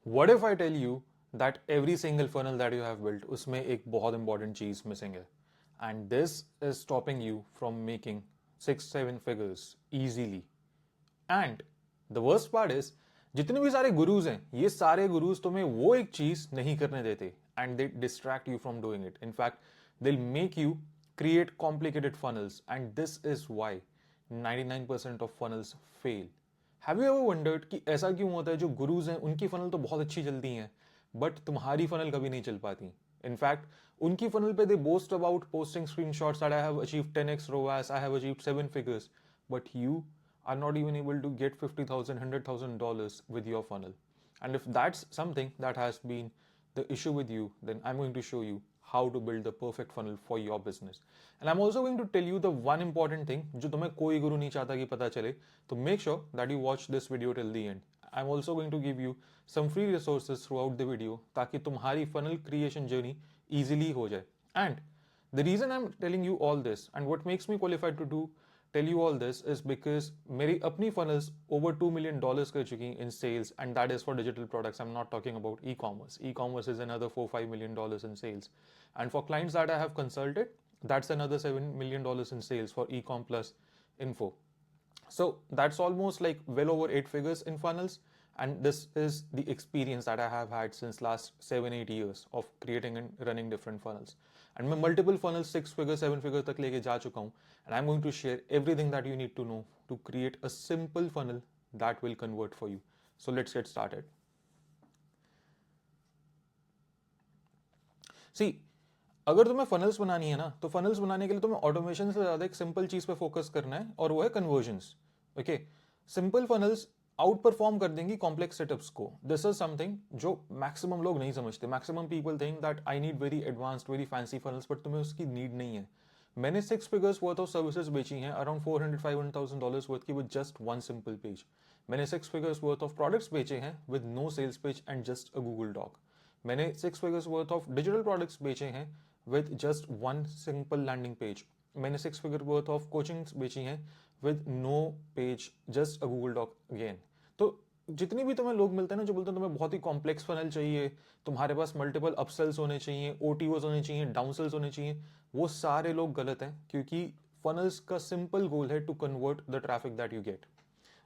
What if I tell you that every single funnel that you have built उसमें एक बहुत important चीज missing है, and this is stopping you from making 6-7 figures easily. And the worst part is जितने भी सारे गुरुज हैं ये सारे गुरुज तुम्हें वो एक चीज नहीं करने देते and they distract you from doing it. In fact, they'll make you create complicated funnels, and this is why 99% of funnels fail. Have you ever wondered कि ऐसा क्यों होता है? जो गुरुज हैं उनकी फनल तो बहुत अच्छी चलती हैं, बट तुम्हारी फनल कभी नहीं चल पाती. इनफैक्ट उनकी फनल पे they boast about posting screenshots that I have achieved 10x ROAS, I have achieved 7 figures, but you are not even able to get $50,000, $100,000 with your funnel. And if that's something that has been the issue with you, then I'm going to show you how to build the perfect funnel for your business. And I'm also going to tell you the one important thing जो तुम्हें कोई गुरु नहीं चाहता कि पता चले. तो make sure that you watch this video till the end. I'm also going to give you some free resources throughout the video ताकि तुम्हारी funnel creation journey easily हो जाए. And the reason I'm telling you all this and what makes me qualified to tell you all this is because मेरी अपनी funnels over $2 million कर चुकी in sales, and that is for digital products. I'm not talking about e-commerce. E-commerce is another $4-5 million in sales. And for clients that I have consulted, that's another $7 million in sales for e-com plus info. So that's almost like well over 8 figures in funnels. And this is the experience that I have had since last 7-8 years of creating and running different funnels. And मैं multiple funnels 6 figures 7 figures तक लेके जा चुका हूँ. And I'm going to share everything that you need to know to create a simple funnel that will convert for you. So let's get started. See, अगर तुम्हें funnels बनानी है ना, तो फनल्स बनाने के लिए तुम्हें ऑटोमेशन से ज्यादा एक सिंपल चीज पे फोकस करना है, और वो है convergence. Okay, simple funnels out perform कर देंगी कॉम्प्लेक्स सेटअप्स को. दिस इज समथिंग जो मैक्सिमम लोग नहीं समझते. Maximum people think that I need very advanced very fancy funnels, but तुम्हें उसकी नीड नहीं है. मैंने 6 figures वर्थ ऑफ सर्विसेज बेची हैं अराउंड $400,000-500,000 वर्थ की with just one simple page. मैंने 6 figures वर्थ ऑफ प्रोडक्ट्स बेचे हैं with no sales page and just a Google doc. मैंने 6 figures worth of digital products बेचे हैं with just one simple landing page. मैंने 6 figure worth of coachings बेची हैं with no page, just a Google Doc again. तो जितनी भी तुम्हें लोग मिलते हैं ना जो बोलते हैं तुम्हें बहुत ही कॉम्प्लेक्स फनल चाहिए, तुम्हारे पास मल्टीपल अपसेल्स होने चाहिए, OTOs होने चाहिए, डाउनसेल्स होने चाहिए, वो सारे लोग गलत हैं. क्योंकि फनल्स का सिंपल गोल है to convert the traffic that you get.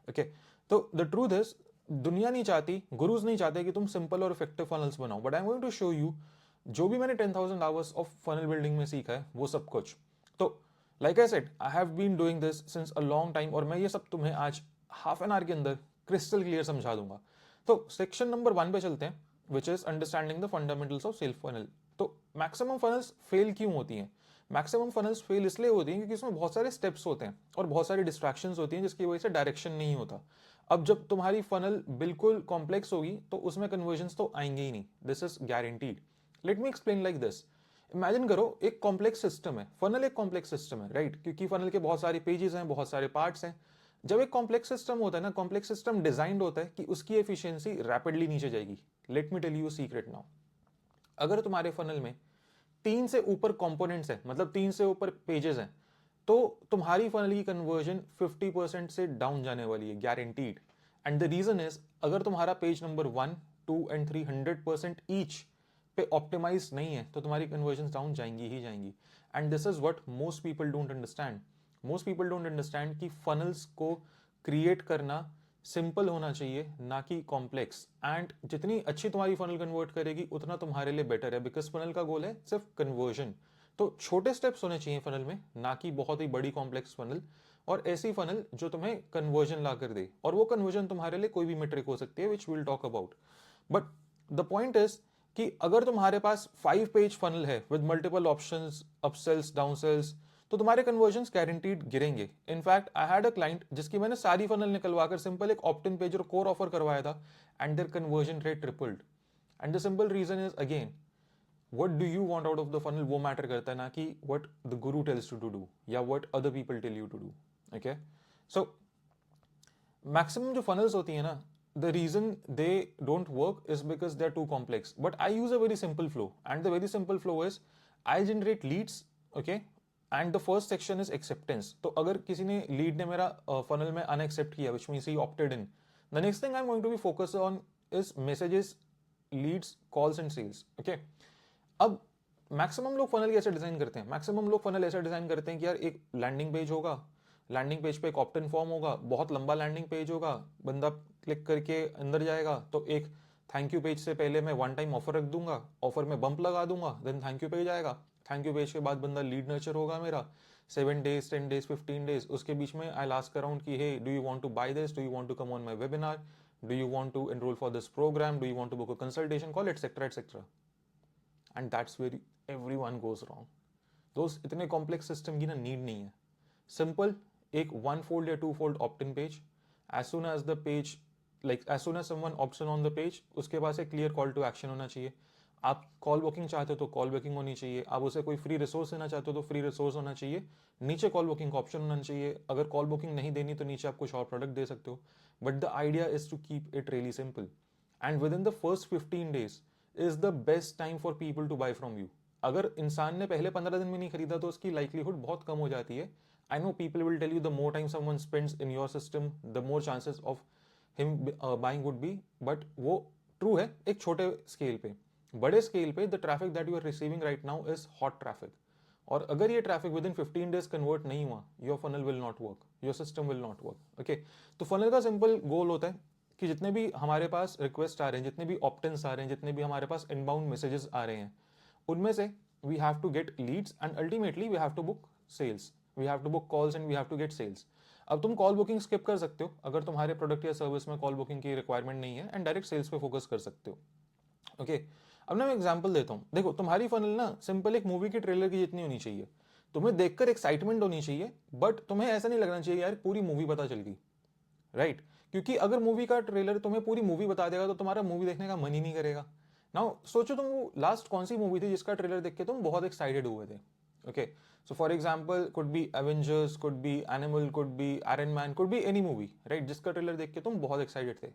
Okay, तो द ट्रूथ इज दुनिया नहीं चाहती, गुरुज नहीं चाहते कि तुम सिंपल और इफेक्टिव फनल्स बनाओ. But I am going to show you जो भी मैंने 10,000 आवर्स ऑफ फनल बिल्डिंग में सीखा है वो सब कुछ. तो like I said, I have been doing this since a long time, और मैं ये सब तुम्हें आज हाफ एन आवर के अंदर क्रिस्टल क्लियर समझा दूंगा. तो सेक्शन नंबर 1 पे चलते हैं, which is understanding the fundamentals of self funnel. तो मैक्सिमम फनल्स फेल क्यों होती हैं? मैक्सिमम फनल्स फेल इसलिए होती हैं क्योंकि इसमें बहुत सारे स्टेप्स होते हैं और बहुत सारी डिस्ट्रैक्शंस होती हैं जिसकी वजह से डायरेक्शन नहीं होता. अब जब तुम्हारी फनल बिल्कुल कॉम्प्लेक्स होगी तो उसमें कन्वर्जन्स तो आएंगे ही नहीं. This is guaranteed. Let me explain like this. Imagine करो एक कॉम्प्लेक्स सिस्टम है. फनल एक कॉम्प्लेक्स सिस्टम है, राइट? क्योंकि फनल के बहुत सारे पेजेस हैं, बहुत सारे पार्ट्स हैं. जब एक कॉम्प्लेक्स सिस्टम होता है ना, कॉम्प्लेक्स सिस्टम डिजाइंड होता है कि उसकी एफिशिएंसी रैपिडली नीचे जाएगी. Let me tell you secret now. अगर तुम्हारे फनल में 3 से ऊपर कंपोनेंट्स हैं, मतलब 3 से ऊपर पेजेस हैं, तो तुम्हारी फनल की कन्वर्जन 50% से डाउन जाने वाली है, guaranteed. And the reason is, अगर तुम्हारा पेज नंबर 1, 2 एंड 3 100% ईच पे ऑप्टिमाइज नहीं है तो तुम्हारी कन्वर्जन डाउन जाएंगी ही जाएंगी. And this is what most people don't understand. Most people don't understand कि फनल्स को क्रिएट करना सिंपल होना चाहिए, ना कि कॉम्प्लेक्स. एंड जितनी अच्छी तुम्हारी फनल कन्वर्ट करेगी उतना तुम्हारे लिए बेटर है, बिकॉज फनल का गोल है सिर्फ कन्वर्जन. तो छोटे स्टेप्स होने चाहिए फनल में, ना कि बहुत ही बड़ी कॉम्प्लेक्स फनल, और ऐसी फनल जो तुम्हें कन्वर्जन ला कर दे. और वो कन्वर्जन तुम्हारे लिए कोई भी मेट्रिक हो सकती है, which will talk about. But the point is कि अगर तुम्हारे पास 5 पेज फनल है with multiple options, upsells, downsells, तो तुम्हारे कन्वर्जन्स गारंटीड गिरेंगे. In fact I had a client जिसकी मैंने सारी फनल निकलवाकर सिंपल एक ऑप्ट-इन पेज और कोर ऑफर करवाया था, and their conversion rate tripled. And the simple reason is again, what do you want out of the funnel, वो मैटर करता है, ना कि what the guru tells to do या what other people tell you to do. Okay, so maximum जो funnels होती है ना, the reason they don't work is because they're too complex. But I use a very simple flow, and the very simple flow is I generate leads, okay, and the first section is acceptance. तो अगर किसी ने lead ने मेरा funnel में unaccept किया, which means he opted in, the next thing I'm going to be focused on is messages leads, calls and sales. Okay, अब maximum लोग फनल कैसे डिजाइन करते हैं? मैक्सिमम लोग फनल ऐसे डिजाइन करते हैं कि यार एक लैंडिंग पेज होगा, लैंडिंग पेज पे एक ऑप्ट-इन फॉर्म होगा, बहुत लंबा लैंडिंग पेज होगा, बंदा क्लिक करके अंदर जाएगा तो एक थैंक यू पेज से पहले मैं वन टाइम ऑफर रख दूंगा, ऑफर में बंप लगा दूंगा, देन थैंक यू पेज आएगा, थैंक यू पेज के बाद बंदा लीड नर्चर होगा मेरा 7 days, 10 days, 15 days, उसके बीच में आई लास्ट अराउंड कि hey do you want to buy this, do you want to come on my webinar, do you want to enrol for this programme, do you want to book a consultation call, etcetera etcetera. And that's where everyone goes wrong. दोस्त, इतने complex system की ना need नहीं है। Simple एक 1 fold या 2 fold opt-in page, as soon as the page, like as soon as someone opts in on the page, उसके पास एक क्लियर कॉल टू एक्शन होना चाहिए। आप कॉल बुकिंग चाहते हो तो कॉल बुकिंग होनी चाहिए, आप उसे कोई फ्री रिसोर्स देना चाहते हो तो फ्री रिसोर्स होना चाहिए, नीचे कॉल बुकिंग का ऑप्शन होना चाहिए। अगर कॉल बुकिंग नहीं देनी तो नीचे आप कुछ और प्रोडक्ट दे सकते हो, but the idea is to keep it really simple. And within the first 15 days is the best time for people to buy from you. अगर इंसान ने पहले 15 दिन में नहीं खरीदा तो उसकी लाइकलीहुड बहुत कम हो जाती है। I know people will tell you the more time someone spends in your system, the more chances of him buying would be, but वो true है एक छोटे स्केल पे। बड़े स्केल पे the traffic that you are receiving right now is hot traffic, और अगर ये traffic with in 15 days convert नहीं हुआ, your funnel will not work, your system will not work. Okay, तो फनल का सिंपल गोल होता है कि जितने भी हमारे पास रिक्वेस्ट आ रहे हैं, जितने भी ऑप्टन्स आ रहे हैं, जितने भी हमारे पास इनबाउंड मैसेजेस आ रहे हैं, उनमें से we have to get leads and ultimately we have to book sales, we have to book calls and we have to get sales. अब तुम कॉल बुकिंग स्किप कर सकते हो अगर तुम्हारे प्रोडक्ट या सर्विस में कॉल बुकिंग की रिक्वायरमेंट नहीं है, एंड डायरेक्ट सेल्स पे फोकस कर सकते हो। ओके, अब ना मैं एग्जांपल देता हूँ। देखो, तुम्हारी फनल ना सिंपल एक मूवी के ट्रेलर की जितनी होनी चाहिए। तुम्हें देखकर एक्साइटमेंट होनी चाहिए, बट तुम्हें ऐसा नहीं लगना चाहिए यार पूरी मूवी पता चल गई, राइट? क्योंकि अगर मूवी का ट्रेलर तुम्हें पूरी मूवी बता देगा तो तुम्हारा मूवी देखने का मन ही नहीं करेगा। नाउ सोचो तुम वो लास्ट कौन सी मूवी थी जिसका ट्रेलर देख के तुम बहुत एक्साइटेड हुए थे? Okay, so for example could be Avengers, could be animal, could be iron man, could be any movie, right, जिसका ट्रेलर देख के तुम बहुत एक्साइटेड थे।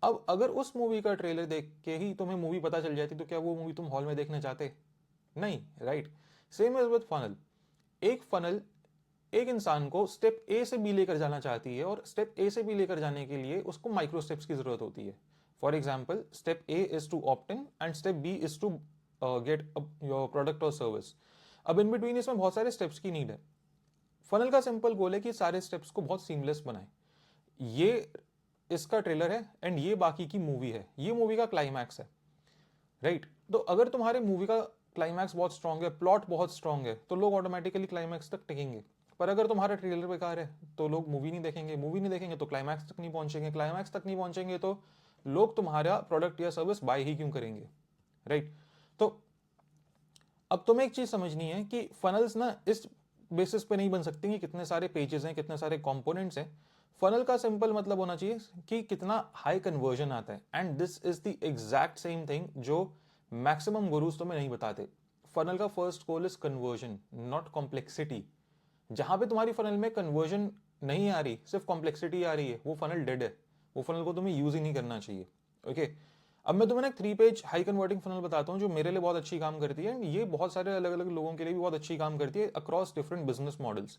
अब अगर उस मूवी का ट्रेलर देख के ही तुम्हें मूवी पता चल जाती तो क्या वो मूवी तुम हॉल में देखना चाहते? नहीं, right? Same as with funnel. एक फनल एक इंसान को स्टेप ए से बी लेकर जाना चाहती है, और स्टेप ए से बी लेकर जाने के लिए उसको माइक्रो स्टेप्स की जरूरत होती है। For example, step A is to opt in and step B is to get your product और सर्विस। अब इन बिटवीन इसमें बहुत सारे स्टेप्स की नीड है। फनल का सिंपल गोल है कि सारे स्टेप्स को बहुत सीमलेस बनाए। ये इसका ट्रेलर है एंड ये बाकी की मूवी है, ये मूवी का क्लाइमैक्स है, राइट? तो अगर तुम्हारे मूवी का क्लाइमैक्स बहुत स्ट्रांग है, प्लॉट बहुत स्ट्रांग है, तो लोग ऑटोमेटिकली क्लाइमैक्स तक टिकेंगे। पर अगर तुम्हारा ट्रेलर बेकार है तो लोग मूवी नहीं देखेंगे, मूवी नहीं देखेंगे तो क्लाइमैक्स तक नहीं पहुंचेंगे, क्लाइमैक्स तक नहीं पहुंचेंगे तो लोग तुम्हारा प्रोडक्ट या सर्विस बाय ही क्यों करेंगे, राइट? तो अब तुम्हें एक चीज समझनी है कि फनल्स ना इस बेसिस पे नहीं बन सकती कि कितने सारे पेजेस हैं, कितने सारे कंपोनेंट्स हैं। फनल का सिंपल मतलब होना चाहिए कि कितना हाई कन्वर्जन आता है, and this is the exact same thing जो मैक्सिमम गुरुज तुम्हें नहीं बताते। फनल का first goal is conversion, not complexity. जहां पे तुम्हारी फनल में कन्वर्जन नहीं आ रही, सिर्फ कॉम्प्लेक्सिटी आ रही है, वो फनल डेड है, वो फनल को तुम्हें यूज ही नहीं करना चाहिए। ओके, अब मैं तुम्हें ना 3 पेज हाई कन्वर्टिंग फनल बताता हूँ जो मेरे लिए बहुत अच्छी काम करती है, ये बहुत सारे अलग अलग लोगों के लिए भी बहुत अच्छी काम करती है across different business models.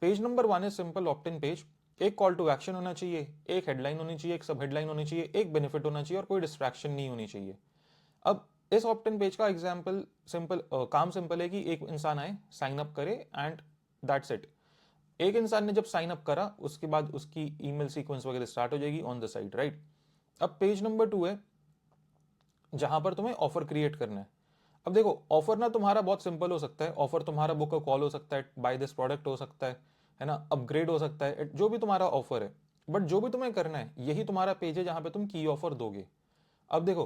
Page number 1 is simple opt in page. एक कॉल टू एक्शन होना चाहिए, एक हेडलाइन होनी चाहिए, एक सब हेडलाइन होनी चाहिए, एक बेनिफिट होना चाहिए, और कोई डिस्ट्रैक्शन नहीं होनी चाहिए। अब इस ऑप्ट इन पेज का एग्जाम्पल सिंपल काम सिंपल है कि एक इंसान आए, साइन अप करे, एंड दैट्स इट। एक इंसान ने जब साइन अप करा उसके बाद उसकी ईमेल सीक्वेंस वगैरह स्टार्ट हो जाएगी ऑन द साइड, राइट? अब पेज नंबर 2 है जहां पर तुम्हें ऑफर क्रिएट करना है। अब देखो, ऑफर ना तुम्हारा बहुत सिंपल हो सकता है, ऑफर तुम्हारा बुक अ कॉल हो सकता है, बाय दिस प्रोडक्ट हो सकता है ना, अपग्रेड हो सकता है, जो भी तुम्हारा ऑफर है। बट जो भी तुम्हें करना है यही तुम्हारा पेज है जहां पे तुम की ऑफर दोगे। अब देखो,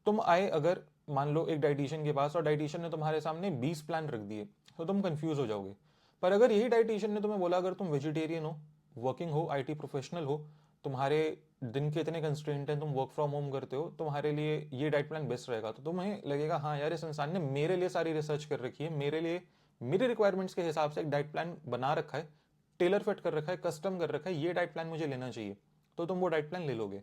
तुम आए अगर मान लो एक डाइटिशियन के पास, और डाइटिशियन ने तुम्हारे सामने 20 प्लान रख दिए, तो तुम कंफ्यूज हो जाओगे। पर अगर यही डाइटिशियन ने तुम्हें बोला अगर तुम वेजिटेरियन हो, वर्किंग हो, आईटी प्रोफेशनल हो, तुम्हारे दिन के इतने कंस्ट्रेंट हैं, तुम वर्क फ्रॉम होम करते हो, तुम्हारे लिए ये डाइट प्लान बेस्ट रहेगा, तो तुम्हें लगेगा हाँ यार, इस इंसान ने मेरे लिए सारी रिसर्च कर रखी है, मेरे लिए मेरे रिक्वायरमेंट्स के हिसाब से एक डाइट प्लान बना रखा है, टेलर फिट कर रखा है, कस्टम कर रखा है, ये डाइट प्लान मुझे लेना चाहिए, तो तुम वो डाइट प्लान ले लोगे।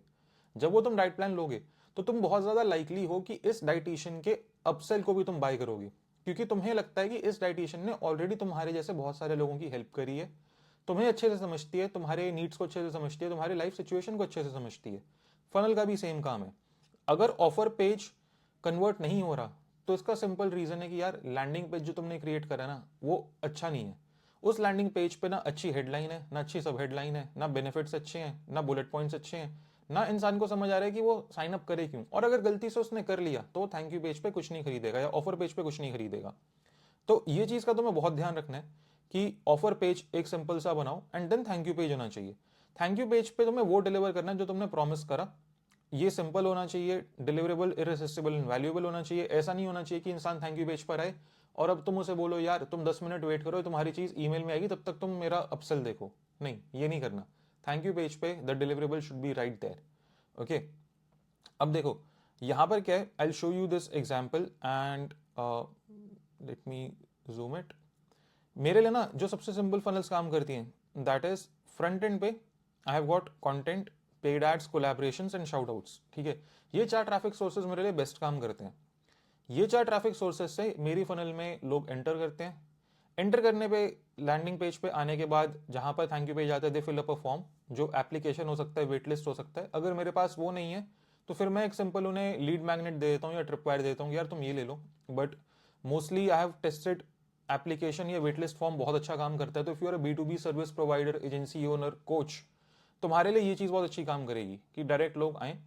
जब वो तुम डाइट प्लान लोगे तो तुम बहुत ज्यादा लाइकली हो कि इस डाइटिशियन के अपसेल को भी तुम बाय करोगे, क्योंकि तुम्हें लगता है कि इस डाइटिशियन ने ऑलरेडी तुम्हारे जैसे बहुत सारे लोगों की हेल्प करी है, तुम्हें अच्छे से समझती है, तुम्हारे नीड्स को अच्छे से समझती है, तुम्हारी लाइफ सिचुएशन को अच्छे से समझती है। फनल का भी सेम काम है। अगर ऑफर पेज कन्वर्ट नहीं हो रहा तो इसका सिंपल रीजन है कि यार लैंडिंग पेज जो तुमने क्रिएट करा ना वो अच्छा नहीं है। उस लैंडिंग पेज पे ना अच्छी हेडलाइन है, ना अच्छी सब हेडलाइन है, ना बेनिफिट्स अच्छे हैं, ना बुलेट पॉइंट्स अच्छे हैं, ना इंसान को समझ आ रहा है कि वो साइन अप करे क्यों, और अगर गलती से उसने कर लिया तो थैंक यू पेज पे कुछ नहीं खरीदेगा या ऑफर पेज पे कुछ नहीं खरीदेगा। तो ये चीज का तुम्हें बहुत ध्यान रखना है कि ऑफर पेज एक सिंपल सा बनाओ and then thank you page होना चाहिए। थैंक यू पेज पे तुम्हें वो डिलीवर करना है जो तुमने प्रॉमिस करा। ये सिंपल होना चाहिए, डिलीवरेबल, इरेसिस्टिबल एंड वैल्यूएबल होना चाहिए। ऐसा नहीं होना चाहिए कि इंसान थैंक यू पेज पर आए और अब तुम उसे बोलो यार तुम 10 मिनट वेट करो, तुम्हारी चीज ईमेल में आएगी, तब तक तुम मेरा अपसेल देखो। नहीं, ये नहीं करना। थैंक यू पेज पे the deliverable should be right there. Okay, अब देखो यहां पर क्या है, I show you this example and let me zoom it. मेरे लिए ना जो सबसे सिंपल फनल्स काम करती हैं दैट इज फ्रंट एंड पे I have got content, paid ads, collaborations and shout outs. ठीक है, ये 4 ट्रैफिक सोर्सेज मेरे लिए बेस्ट काम करते हैं। ये 4 ट्रैफिक सोर्सेज से मेरी फनल में लोग एंटर करते हैं। एंटर करने पे लैंडिंग पेज पे आने के बाद जहां पर थैंक यू पेज आता है दे फिल अप अ फॉर्म, जो एप्लीकेशन हो सकता है, वेट लिस्ट हो सकता है। अगर मेरे पास वो नहीं है तो फिर मैं एक सिंपल उन्हें लीड मैग्नेट दे देता हूँ या ट्रिप वायर देता हूँ, यार तुम ये ले लो। But mostly I have tested application या वेटलिस्ट फॉर्म बहुत अच्छा काम करता है। तो if you are B to B service provider, agency owner, coach, तुम्हारे लिए ये चीज बहुत अच्छी काम करेगी कि डायरेक्ट लोग आए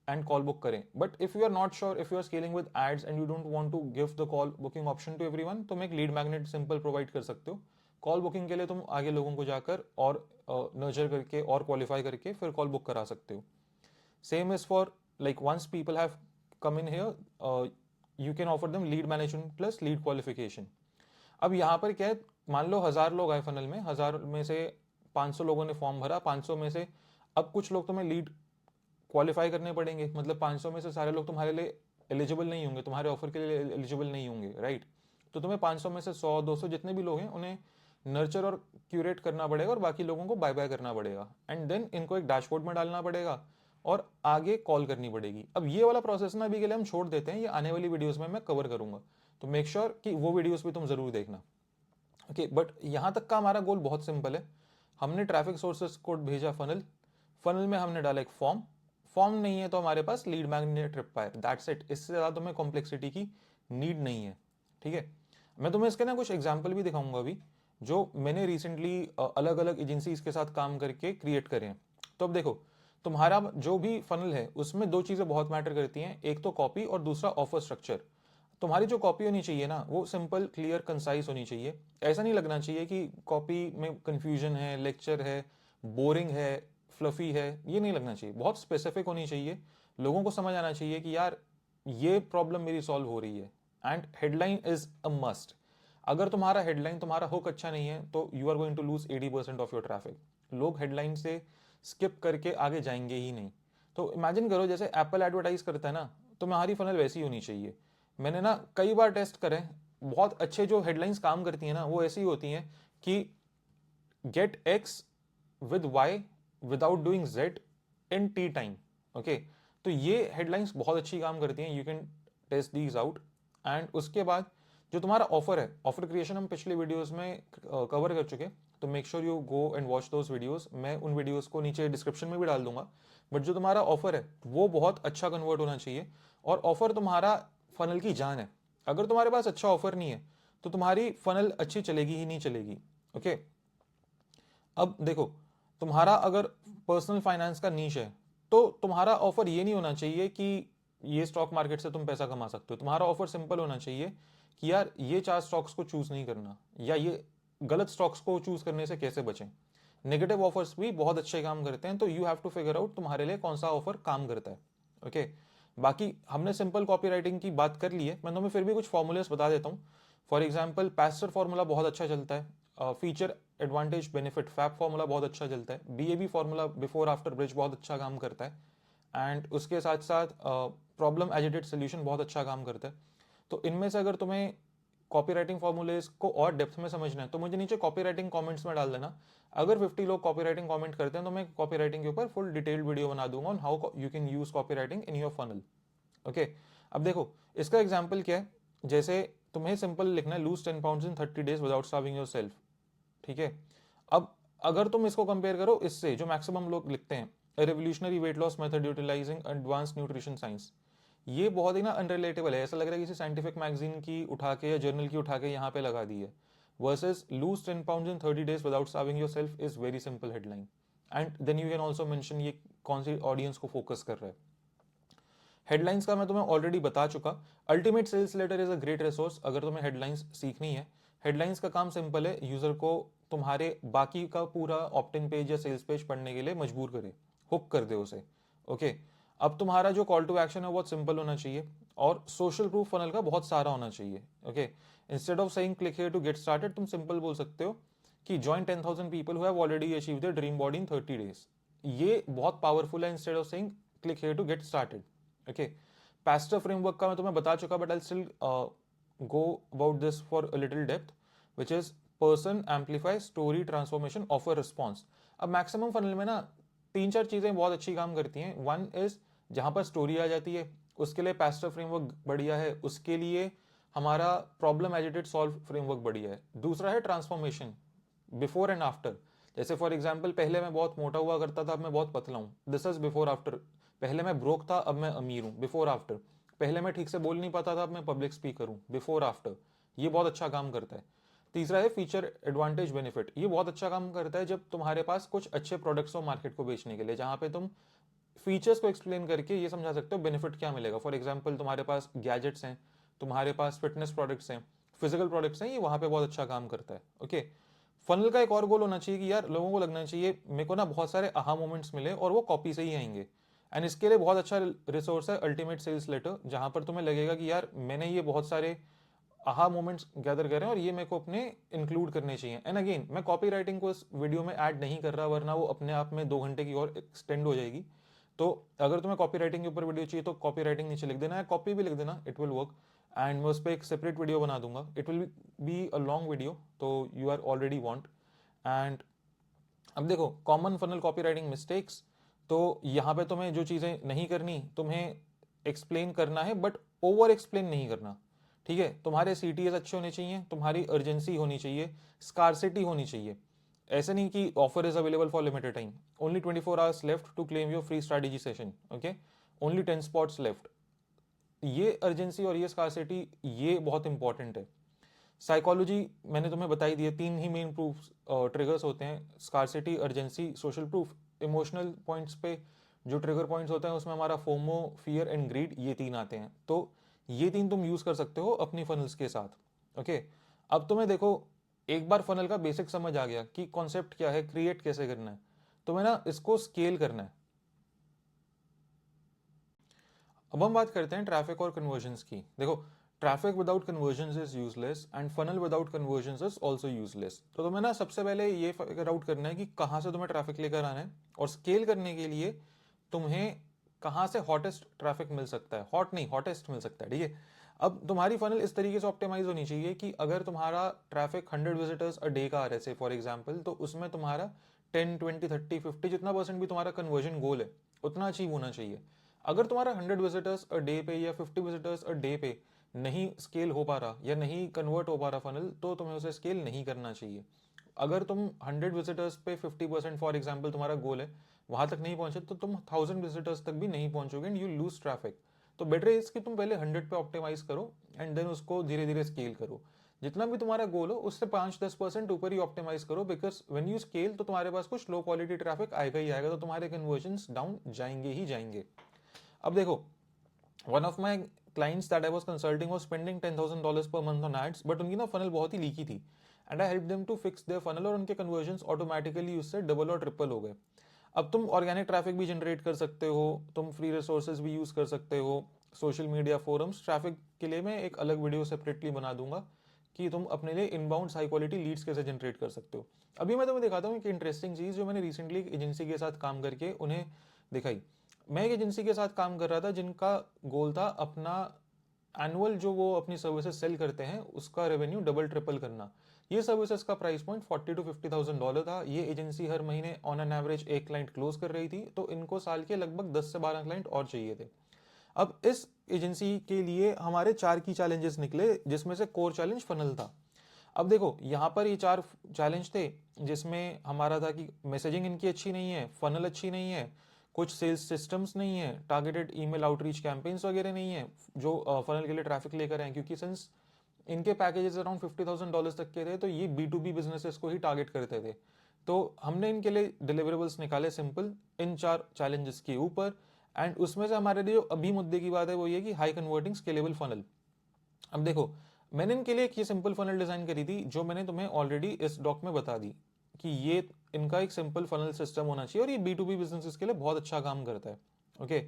एंड कॉल बुक करें। But if you are not sure, if you are scaling with ads and you don't want to give the call booking option to everyone, तुम एक लीड मैग्नेट सिंपल प्रोवाइड कर सकते हो। Call booking के लिए तुम आगे लोगों को जाकर और नर्चर करके और क्वालिफाई करके फिर कॉल बुक करा सकते हो। Same is for like once people have come in here, you can offer them lead management plus lead qualification. अब यहाँ पर क्या है, मान लो 1000 लोग आए फनल में, 1000 में से 500 लोगों ने फॉर्म भरा, 500 में से अब कुछ लोग तुम्हें लीड क्वालिफाई करने पड़ेंगे, मतलब 500 में से सारे लोग तुम्हारे लिए एलिजिबल नहीं होंगे, तुम्हारे ऑफर के लिए एलिजिबल नहीं होंगे, राइट। तो तुम्हें 500 में से 100 200 जितने भी लोग हैं उन्हें नर्चर और क्यूरेट करना पड़ेगा और बाकी लोगों को बाय बाय करना पड़ेगा एंड देन इनको एक डैशबोर्ड में डालना पड़ेगा और आगे कॉल करनी पड़ेगी। अब ये वाला प्रोसेस ना अभी के लिए हम छोड़ देते हैं, ये आने वाली वीडियोस में मैं कवर करूंगा, तो मेक श्योर कि वो वीडियोस भी तुम जरूर देखना। ओके, बट यहां तक का हमारा गोल बहुत सिंपल है। हमने ट्रैफिक सोर्सेस को भेजा फनल, फनल में हमने डाला एक फॉर्म, फॉर्म नहीं है तो हमारे पास lead magnet, trip wire, that's it. इससे ज्यादा तुम्हें कॉम्प्लेक्सिटी की नीड नहीं है। ठीक है, मैं तुम्हें इसके ना कुछ एग्जाम्पल भी दिखाऊंगा अभी जो मैंने रिसेंटली अलग अलग एजेंसीज के साथ काम करके क्रिएट करे हैं। तो अब देखो, तुम्हारा जो भी फनल है उसमें 2 चीजें बहुत मैटर करती हैं, एक तो कॉपी और दूसरा ऑफर स्ट्रक्चर। तुम्हारी जो कॉपी होनी चाहिए ना वो सिंपल, क्लियर, कंसाइज होनी चाहिए। ऐसा नहीं लगना चाहिए कि कॉपी में कंफ्यूजन है, लेक्चर है, बोरिंग है, फ्लफी है, ये नहीं लगना चाहिए। बहुत स्पेसिफिक होनी चाहिए, लोगों को समझ आना चाहिए कि यार ये प्रॉब्लम मेरी सॉल्व हो रही है। And headline is a must. अगर तुम्हारा हेडलाइन, तुम्हारा हुक अच्छा नहीं है तो you are going to lose 80% of your traffic. लोग हेडलाइन से स्किप करके आगे जाएंगे ही नहीं। तो इमेजिन करो जैसे एप्पल एडवर्टाइज करता है ना, तो तुम्हारी फनल वैसी होनी चाहिए। मैंने ना कई बार टेस्ट करे, बहुत अच्छे जो हेडलाइंस काम करती हैं ना वो ऐसी होती हैं कि get X with Y without doing Z in T time. Okay, तो ये हेडलाइंस बहुत अच्छी काम करती हैं, you can test these out. And उसके बाद जो तुम्हारा ऑफर है, ऑफर क्रिएशन हम पिछले वीडियोस में कवर कर चुके हैं, तो make sure you go and watch those videos. मैं उन वीडियोस को नीचे डिस्क्रिप्शन में भी डाल दूंगा। बट जो तुम्हारा ऑफर है वो बहुत अच्छा कन्वर्ट होना चाहिए, और ऑफर तुम्हारा फनल की जान है। अगर तुम्हारे पास अच्छा ऑफर नहीं है तो तुम्हारी फनल अच्छी चलेगी ही नहीं चलेगी। ओके, अब देखो, तुम्हारा अगर पर्सनल फाइनेंस का नीश है तो तुम्हारा ऑफर ये नहीं होना चाहिए कि ये स्टॉक मार्केट से तुम पैसा कमा सकते हो। तुम्हारा ऑफर सिंपल होना चाहिए कि यार ये 4 स्टॉक्स को चूज नहीं करना, या ये गलत स्टॉक्स को चूज करने से कैसे बचें। नेगेटिव ऑफर्स भी बहुत अच्छे काम करते हैं, तो you have to figure out तुम्हारे लिए कौन सा ऑफर काम करता है। ओके, बाकी हमने सिंपल कॉपी राइटिंग की बात कर ली है, मैं तुम्हें फिर भी कुछ फॉर्मूलेस बता देता हूँ। फॉर एग्जाम्पल पैस्टर फॉर्मूला बहुत अच्छा चलता है, feature advantage benefit fap formula बहुत अच्छा चलता है, बीएबी फॉर्मूला बिफोर आफ्टर ब्रिज बहुत अच्छा काम करता है, एंड उसके साथ साथ प्रॉब्लम एजिटेड सोल्यूशन बहुत अच्छा काम करता है। तो इनमें से अगर तुम्हें कॉपी राइटिंग फॉर्मूलेस को और डेप्थ में समझना है तो मुझे नीचे कॉपी राइटिंग कॉमेंट्स में डाल देना। अगर 50 लोग कॉपी राइटिंग कॉमेंट करते हैं तो मैं कॉपी राइटिंग के ऊपर फुल डिटेल्ड वीडियो बना दूंगा on how you can use copy writing in your funnel. Okay, अब देखो इसका एग्जाम्पल क्या है, जैसे तुम्हें सिंपल लिखना है lose 10 pounds in 30 days without starving yourself. ठीक है, अब अगर तुम इसको कंपेयर करो इससे जो मैक्सिमम लोग लिखते हैं, revolutionary weight loss method utilising advance nutrition science, ये बहुत ही ना अनरिलेटेबल है, ऐसा लग रहा है किसी साइंटिफिक मैगजीन की उठा के या जर्नल की उठा के यहाँ पे लगा दी है। Versus lose 10 pounds in 30 days without starving yourself is very simple headline. And then you can also mention ये कौन सी ऑडियंस को फोकस कर रहा है। हेडलाइंस का मैं तुम्हें ऑलरेडी बता चुका। Ultimate sales letter is a great resource अगर तुम्हें हेडलाइंस सीखनी है। हेडलाइंस का काम सिंपल है, यूजर को तुम्हारे बाकी का पूरा ऑप्टिन पेज या सेल्स पेज पढ़ने के लिए मजबूर करे, हुक कर दे उसे। ओके, अब तुम्हारा जो कॉल टू एक्शन है बहुत सिंपल होना चाहिए और सोशल प्रूफ फनल का बहुत सारा होना चाहिए। Okay, instead of saying click here to get started, तुम सिंपल बोल सकते हो कि join 10,000 people who have already achieve their dream body in 30 days। ये बहुत पावरफुल है instead of saying click here to get started. Okay, PASTOR framework का मैं तुम्हें बता चुका, but I still go about this for a little depth, which is person, amplify, story, transformation, offer, response. अब maximum funnel में ना 3-4 चीजें बहुत अच्छी काम करती हैं। वन इज जहां पर स्टोरी आ जाती है उसके लिए पैस्टर फ्रेमवर्क बढ़िया है, उसके लिए हमारा प्रॉब्लम एजिटेड सॉल्व फ्रेमवर्क बढ़िया है। दूसरा है ट्रांसफॉर्मेशन, बिफोर एंड आफ्टर। जैसे फॉर एग्जाम्पल पहले मैं बहुत मोटा हुआ करता था, अब मैं बहुत पतला हूँ, दिस इज बिफोर आफ्टर। पहले मैं ब्रोक था, अब मैं अमीर हूँ, बिफोर आफ्टर। पहले मैं ठीक से बोल नहीं पाता था, अब मैं पब्लिक स्पीकर हूँ, बिफोर आफ्टर। ये बहुत अच्छा काम करता है। तीसरा है फीचर, एडवांटेज, बेनिफिट। ये बहुत अच्छा काम करता है जब तुम्हारे पास कुछ अच्छे प्रोडक्ट्स हो मार्केट को बेचने के लिए, जहां पे तुम फीचर्स को एक्सप्लेन करके ये समझा सकते हो बेनिफिट क्या मिलेगा। फॉर एग्जाम्पल तुम्हारे पास गैजेट्स हैं, तुम्हारे पास फिटनेस प्रोडक्ट्स हैं, फिजिकल प्रोडक्ट्स हैं, ये वहां पे बहुत अच्छा काम करता है। ओके, फनल का एक और गोल होना चाहिए कि यार लोगों को लगना चाहिए मेरे को ना बहुत सारे आहा मोमेंट्स मिले और वो कॉपी से ही आएंगे। एंड इसके लिए बहुत अच्छा रिसोर्स है अल्टीमेट सेल्स लेटर, जहां पर तुम्हें लगेगा कि यार मैंने ये बहुत सारे आहा मोमेंट्स गैदर करे और ये मेरे को अपने इंक्लूड करने चाहिए। एंड अगेन मैं कॉपी राइटिंग को इस वीडियो में ऐड नहीं कर रहा, वरना वो अपने आप में 2 घंटे की और एक्सटेंड हो जाएगी। तो अगर तुम्हें कॉपी राइटिंग के ऊपर वीडियो चाहिए तो कॉपी राइटिंग नीचे लिख देना, है कॉपी भी लिख देना, इट विल वर्क। एंड मैं उस पर एक सेपरेट वीडियो बना दूंगा, it will be a long video, तो you are already want. And अब देखो common funnel copy writing mistakes, तो यहाँ पे तुम्हें जो चीज़ें नहीं करनी, तुम्हें एक्सप्लेन करना है बट ओवर एक्सप्लेन नहीं करना। ठीक है, तुम्हारे CTS अच्छे होने चाहिए, तुम्हारी अर्जेंसी होनी चाहिए, स्कारसिटी होनी चाहिए। ऐसे नहीं कि offer is available for limited time, only 24 hours left to claim your free strategy session, okay, only 10 spots left. ये अर्जेंसी और ये स्कारसिटी ये बहुत इंपॉर्टेंट है। साइकोलॉजी मैंने तुम्हें बताई दी है, 3 ही मेन प्रूफ ट्रिगर्स होते हैं, scarcity, urgency, social proof. Emotional points पे जो ट्रिगर पॉइंट्स होते हैं उसमें हमारा फोमो, फियर एंड ग्रीड, ये 3 आते हैं। तो ये 3 तुम यूज कर सकते हो अपनी फनल्स के साथ। ओके, अब तुम्हें देखो एक बार फनल का बेसिक समझ आ गया कि कॉन्सेप्ट क्या है, क्रिएट कैसे करना है, तुम्हें ना इसको स्केल करना है। अब हम बात करते हैं ट्रैफिक और कन्वर्जन्स की। देखो, traffic without convergence is useless and funnel without convergence is also useless. तो तुम्हें ना सबसे पहले ये फिगर आउट करना है कि कहाँ से तुम्हें ट्रैफिक लेकर आना है, और स्केल करने के लिए तुम्हें कहाँ से हॉटेस्ट ट्रैफिक मिल सकता है, हॉट नहीं हॉटेस्ट मिल सकता है। ठीक है, अब तुम्हारी फनल इस तरीके से ऑप्टिमाइज होनी चाहिए कि अगर तुम्हारा ट्रैफिक 100 विजिटर्स अ डे का आ रहा है फॉर एग्जाम्पल, तो उसमें तुम्हारा 10, 20, 30, 50 जितना परसेंट भी तुम्हारा कन्वर्जन गोल है उतना अचीव होना चाहिए। अगर तुम्हारा 100 विजिटर्स अ डे पे या 50 विजिटर्स अ डे पे नहीं स्केल हो पा रहा या नहीं कन्वर्ट हो पा रहा फनल, तो तुम्हें उसे स्केल नहीं करना चाहिए। अगर तुम 100 विजिटर्स पे 50% फॉर एग्जाम्पल तुम्हारा गोल है, वहां तक नहीं पहुंचे तो तुम 1000 विजिटर्स तक भी नहीं पहुंचोगे एंड यू लूज ट्रैफिक। तो बेटर इज कि तुम पहले 100 पे ऑप्टिमाइज करो एंड देन उसको धीरे धीरे स्केल करो। जितना भी तुम्हारा गोल हो उससे 5-10% ऊपर ही ऑप्टिमाइज करो, बिकॉज व्हेन यू स्केल तो तुम्हारे पास कुछ लो क्वालिटी ट्रैफिक आएगा ही आएगा, तो तुम्हारे कन्वर्जन डाउन जाएंगे ही जाएंगे। अब देखो, one of my clients that I was consulting was spending $10,000 per month on ads, but उनकी ना फनल बहुत ही लीकी थी and I help them to fix their funnel, और उनके कन्वर्जन्स ऑटोमेटिकली उससे डबल और ट्रिपल हो गए। अब तुम ऑर्गेनिक ट्रैफिक भी जनरेट कर सकते हो, तुम फ्री रिसोर्सेज भी यूज कर सकते हो, सोशल मीडिया फोरम्स। ट्रैफिक के लिए मैं एक अलग वीडियो सेपरेटली बना दूंगा कि तुम अपने लिए इनबाउंड हाई क्वालिटी लीड्स कैसे जनरेट कर सकते हो। अभी मैं तुम्हें दिखाता हूँ एक इंटरेस्टिंग चीज जो मैंने रिसेंटली एक एजेंसी के साथ काम करके उन्हें दिखाई। मैं एक एजेंसी के साथ काम कर रहा था जिनका गोल था अपना एनुअल जो वो अपनी सर्विसेज सेल करते हैं उसका रेवेन्यू डबल ट्रिपल करना। ये सर्विसेज का प्राइस पॉइंट $40,000 to $50,000 था। ये एजेंसी हर महीने ऑन एन एवरेज एक क्लाइंट क्लोज कर रही थी, तो इनको साल के लगभग 10 से 12 क्लाइंट और चाहिए थे। अब इस एजेंसी के लिए हमारे 4 की चैलेंजेस निकले, जिसमें से कोर चैलेंज फनल था। अब देखो यहाँ पर ये 4 चैलेंज थे, जिसमें हमारा था कि मैसेजिंग इनकी अच्छी नहीं है, फनल अच्छी नहीं है, कुछ सेल्स सिस्टम्स नहीं है, टारगेटेड ईमेल आउटरीच कैंपेन्स वगैरह नहीं है जो फनल के लिए ट्रैफिक लेकर आए, क्योंकि सिंस इनके पैकेजेस अराउंड $50,000 तक के थे तो ये B2B बिजनेसेस को ही टारगेट करते थे। तो हमने इनके लिए डिलीवरेबल्स निकाले सिंपल इन 4 चैलेंजेस के ऊपर, एंड उसमें से हमारे लिए जो अभी मुद्दे की बात है वो ये कि हाई कन्वर्टिंग स्केलेबल फनल। अब देखो, मैंने इनके लिए एक ये सिंपल फनल डिजाइन करी थी जो मैंने तुम्हें ऑलरेडी इस डॉक में बता दी कि ये इनका एक सिंपल फनल सिस्टम होना चाहिए और ये B2B बिजनेसेस के लिए बहुत अच्छा काम करता है। ओके,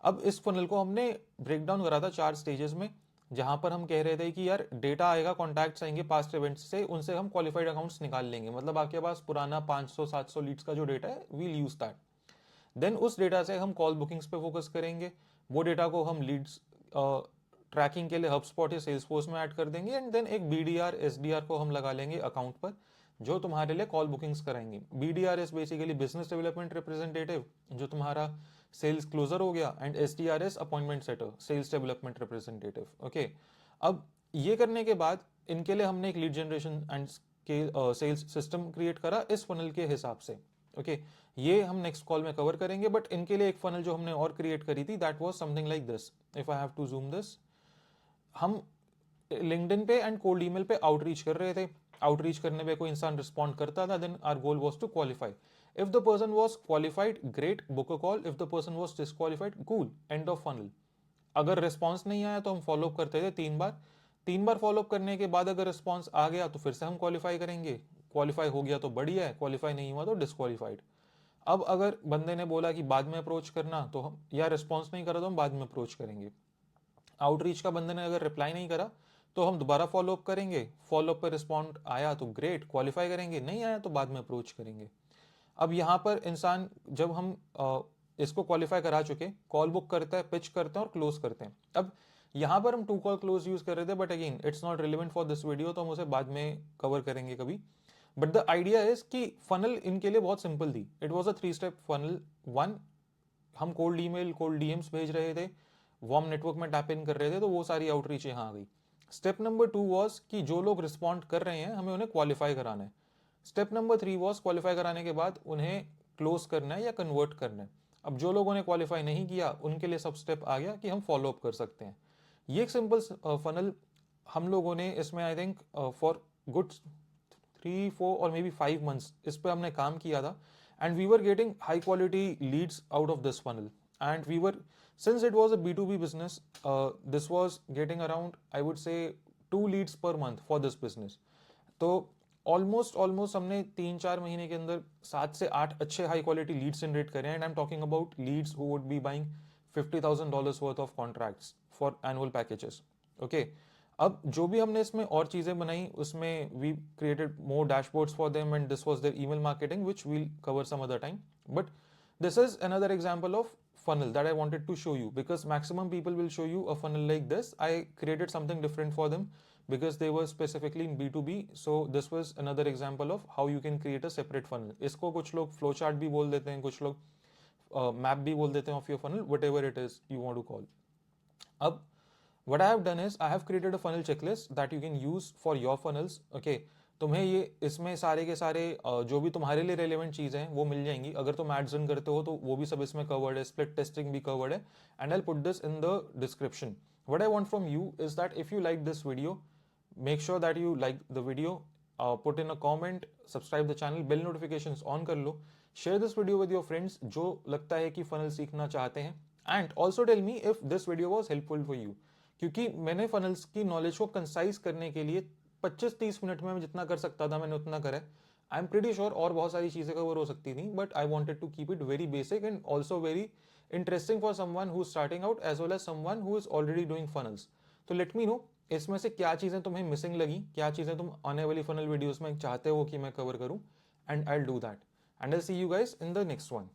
अब इस फनल को हमने ब्रेक डाउन करा था 4 स्टेजेस में, जहां पर हम कह रहे थे कि यार डेटा आएगा, कॉन्टैक्ट्स आएंगे पास्ट इवेंट्स से, उनसे हम क्वालिफाइड अकाउंट्स निकाल लेंगे, मतलब आपके पास पुराना 500-700 लीड्स का जो डेटा है वील यूज दैट। देन उस डेटा से हम कॉल बुकिंग्स पे फोकस करेंगे, वो डेटा को हम लीड्स ट्रैकिंग के लिए HubSpot या Salesforce में ऐड कर देंगे, एंड देन एक BDR SDR को हम लगा लेंगे अकाउंट पर जो तुम्हारे लिए कॉल बुकिंग्स कराएंगे। BDR is basically business development representative, जो तुम्हारा सेल्स क्लोजर हो गया, and SDR is appointment setter, sales development representative. Okay, अब ये करने के बाद इनके लिए हमने एक lead generation and sales system create करा इस फनल के हिसाब से। ओके, ये हम नेक्स्ट कॉल में कवर करेंगे, बट इनके लिए एक फनल जो हमने और क्रिएट करी थी that was something like this. If I have to zoom this, हम लिंक्डइन पे एंड कोल्ड ईमेल पे आउटरीच कर रहे थे। आउटरीच करने पे कोई इंसान रिस्पॉन्ड करता था, then our goal was to qualify. If the person was qualified, great, book a call. If the person was disqualified, cool, end of funnel. अगर रिस्पॉन्स नहीं आया तो हम फॉलोअप करते थे 3 बार। 3 बार फॉलोअप करने के बाद अगर रिस्पॉन्स आ गया तो फिर से हम क्वालिफाई करेंगे, क्वालिफाई हो गया तो बढ़िया है, क्वालिफाई नहीं हुआ तो डिसक्वालिफाइड। अब अगर बंदे ने बोला कि बाद में अप्रोच करना, तो हम या रिस्पॉन्स नहीं करा तो हम बाद में अप्रोच करेंगे। आउटरीच का बंदे ने अगर रिप्लाई नहीं करा तो हम दोबारा फॉलोअप करेंगे, फॉलोअप पर रिस्पॉन्ड आया तो ग्रेट, क्वालिफाई करेंगे, नहीं आया तो बाद में अप्रोच करेंगे। अब यहाँ पर इंसान जब हम इसको क्वालिफाई करा चुके, कॉल बुक करता है, पिच करते हैं और क्लोज करते हैं। अब यहाँ पर हम टू कॉल क्लोज यूज कर रहे थे, but again it's not relevant for this video, तो हम उसे बाद में कवर करेंगे कभी। बट द आइडिया इज कि फनल इनके लिए बहुत सिंपल थी। It was a 3 step funnel. 1, हम कोल्ड ईमेल, कोल्ड DMs भेज रहे थे, वार्म नेटवर्क में टैप इन कर रहे थे, तो वो सारी आउटरीच यहाँ आ गई। स्टेप नंबर 2 वॉज कि जो लोग रिस्पॉन्ड कर रहे हैं हमें उन्हें क्वालिफाई कराना है। स्टेप नंबर 3 वॉज क्वालिफाई कराने के बाद उन्हें क्लोज करना है या कन्वर्ट करना है। अब जो लोगों ने क्वालिफाई नहीं किया उनके लिए सब स्टेप आ गया कि हम फॉलो अप कर सकते हैं। ये एक सिंपल फनल हम लोगों ने इसमें आई थिंक फॉर गुड 3-4 और मे बी 5 मंथ्स इस पर हमने काम किया था, and we were getting high quality leads out of this funnel, and we were, since it was a B2B business, this was getting around, I would say, 2 leads per month for this business. तो almost हमने 3-4 महीने के अंदर 7 से 8 अच्छे high quality leads generate करे, and I am talking about leads who would be buying $50,000 worth of contracts for annual packages. Okay, अब जो भी हमने इसमें और चीजें बनाई उसमें we created more dashboards for them, and this was their email marketing which will cover some other time. But this is another example of funnel that I wanted to show you, because maximum people will show you a funnel like this. I created something different for them because they were specifically in B2B. So this was another example of how you can create a separate funnel. इसको कुछ लोग flow chart भी बोल देते हैं, कुछ लोग map भी बोल देते हैं of your funnel, whatever it is you want to call. अब what I have done is I have created a funnel checklist that you can use for your funnels. Okay, तुम्हें ये इसमें सारे के सारे जो भी तुम्हारे लिए रेलेवेंट चीजें हैं वो मिल जाएंगी। अगर तुम एड्स रन करते हो तो वो भी सब इसमें कवर्ड है, स्प्लिट टेस्टिंग भी कवर्ड है, and I put this in the description. What I want from you is that if you like this video, make sure that you like the video, put in a comment, subscribe the channel, bell notifications on कर लो, share this video with your friends जो लगता है कि funnel सीखना चाहते हैं, and also tell me if this video was helpful for you, क्योंकि मैंने फनल्स की नॉलेज को कंसाइज करने के लिए 25-30 मिनट में मैं जितना कर सकता था मैंने उतना करा है। आई एम प्रीटी श्योर और बहुत सारी चीजें कवर हो सकती थी, but I wanted to keep it very basic and also very interesting for someone who is starting out as well as someone who is already doing funnels. तो let me know इसमें से क्या चीजें तुम्हें missing लगी, क्या चीजें तुम आने वाली फनल वीडियोस में चाहते हो कि मैं कवर करूं, and I will do that, and I see you guys in the next one.